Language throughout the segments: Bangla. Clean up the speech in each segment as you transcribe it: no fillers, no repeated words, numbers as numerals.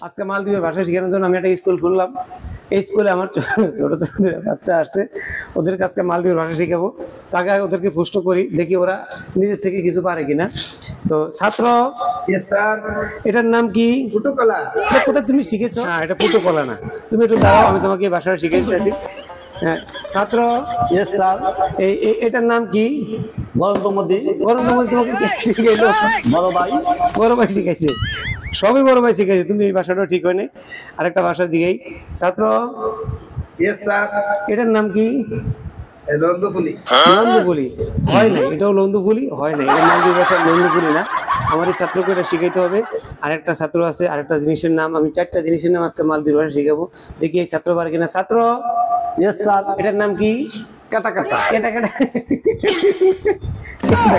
আজকে মালদ্বীপের ভাষা শেখানোর জন্য আমি একটা স্কুল খুললাম। এই স্কুলে আমার ছোট ছোট বাচ্চা আসছে, ওদেরকে আজকে মালদ্বীপের ভাষা শেখাবো। তো আগে ওদেরকে প্রশ্ন করি, দেখি ওরা নিজের থেকে কিছু পারে কিনা। তো ছাত্র, এটার নাম কি? পুটুকলা। কোথায় তুমি শিখেছো? হ্যাঁ, এটা পুটুকলা না। তুমি একটু দাঁড়াও, আমি তোমাকে এই ভাষাটা শিখে দিতেছি। হ্যাঁ, ছাত্র, এটার নাম কি? গরন্তমতি। গরন্তমতি তোমাকে কে শিখাইলো? বড় ভাই। বড় ভাই শিখাইছে, সবই বড় ভাই শিখাইছে। তুমি এই ভাষাটা ঠিক হয়নি, আরেকটা ভাষা দিকেই। ছাত্র, এটার নাম কি? লন্দফুলি। লন্দফুলি হয় নাই, এটাও লন্দফুলি হয় নাই। এটা মালদ্বীপ ভাষার লন্দফুলি না। আমার এই ছাত্রকে এটা শিখাইতে হবে। আরেকটা ছাত্র আছে, আরেকটা জিনিসের নাম, আমি 4টা জিনিসের নাম আজকে মালদ্বীপ ভাষা শিখাবো। দেখি এই ছাত্র পারে কিনা। ছাত্র, এটার নাম কি? কাটা কাটা। কেটা কেটা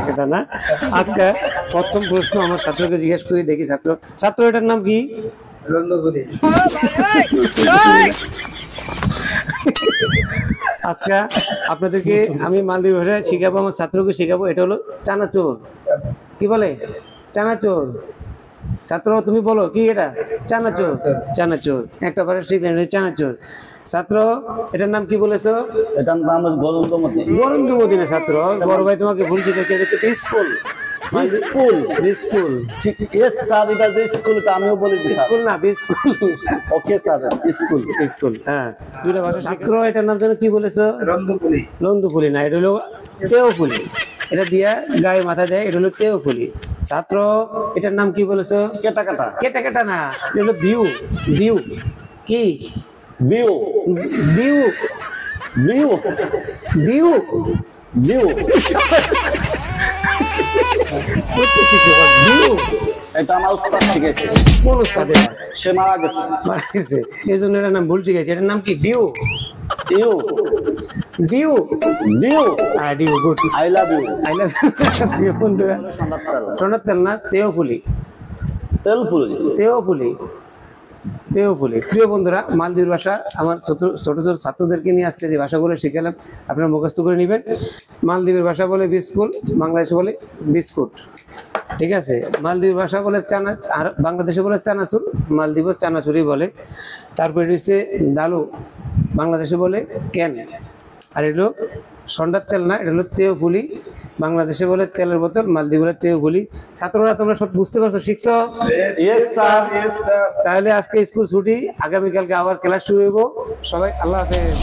কেটা না। আজকে প্রথম প্রশ্ন আমার ছাত্রকে জিজ্ঞেস করি, দেখি ছাত্র। ছাত্র, এটার নাম কি? লন্দফুলি। আজকে আপনাদেরকে আমি মালদ্বীপ ভাষা শিখাবো, আমার ছাত্রকে শিখাবো। এটা হলো চানাচুর। কি বলে? চানাচুর। ছাত্র, তুমি বলো কি এটা? চানাচুর। চানাচুর একটা ভাষা শিখলেন, চানাচুর। ছাত্র, এটার নাম কি বলেছো? এটার নাম গরন্তমতি। গরন্তমতি না ছাত্র, বড় ভাই তোমাকে ভুল শিখেছে। এটা হচ্ছে school. School. School. Yes sir, এটা যে স্কুলটা আমিও বলে দিই। স্কুল না, school. Okay sir, school. School, হ্যাঁ। দুইটা ভাষা। ছাত্র, এটার নাম যেন কি বলেছো? লন্দফুলি। লন্দফুলি না, এটা হলো তেওফুলি। এটা দিয়া গায়ে মাথা দেয়, এটা হলো তেওফুলি। ছাত্র, এটার নাম কি বলেছো? কেটা কাটা। কেটা কেটা না, এটা হলো ভিউ। ভিউ কি? বিউ। ভিউ। বিউ। ভিউ। বিউ। ভিউ। এটা আমার উস্তাদ শিখেছে। কোন উস্তাদে? সে মারা গেছে। মারা গেছে, এই জন্য এটার নাম ভুল শিখেছে। এটার নাম কি? ডিউ। ইউ। ডিউ। ডিউ। হ্যাঁ, dew, good. I love you. I love you. বন্ধুরা, সোনার তেল না, তেওফুলি। তেলফুলি। তেওফুলি। তেওফুলি। প্রিয় বন্ধুরা, মালদ্বীপ ভাষা আমার ছোট ছোট ছাত্রদেরকে নিয়ে আজকে যে ভাষাগুলো শিখালাম, আপনারা মুখস্থ করে নেবেন। মালদ্বীপের ভাষা বলে বিস্কুল, বাংলাদেশে বলে বিস্কুট। ঠিক আছে? মালদ্বীপ ভাষা বলে চানা, আর বাংলাদেশে বলে চানাচুর, মালদ্বীপও চানাচুরই বলে। তারপরে হচ্ছে দালু, বাংলাদেশে বলে ক্যান। আর এগুলো সন্ধ্যার তেল না, এটা হলো তেওফুলি। বাংলাদেশে বলে তেলের বোতল, মালদ্বীপ বলে তেওফুলি। ছাত্ররা তোমরা সব বুঝতে পারছো, শিখছো? Yes sir. তাহলে আজকে স্কুল ছুটি, আগামীকালকে আবার ক্লাস শুরু হইব। সবাই আল্লাহ হাফেজ।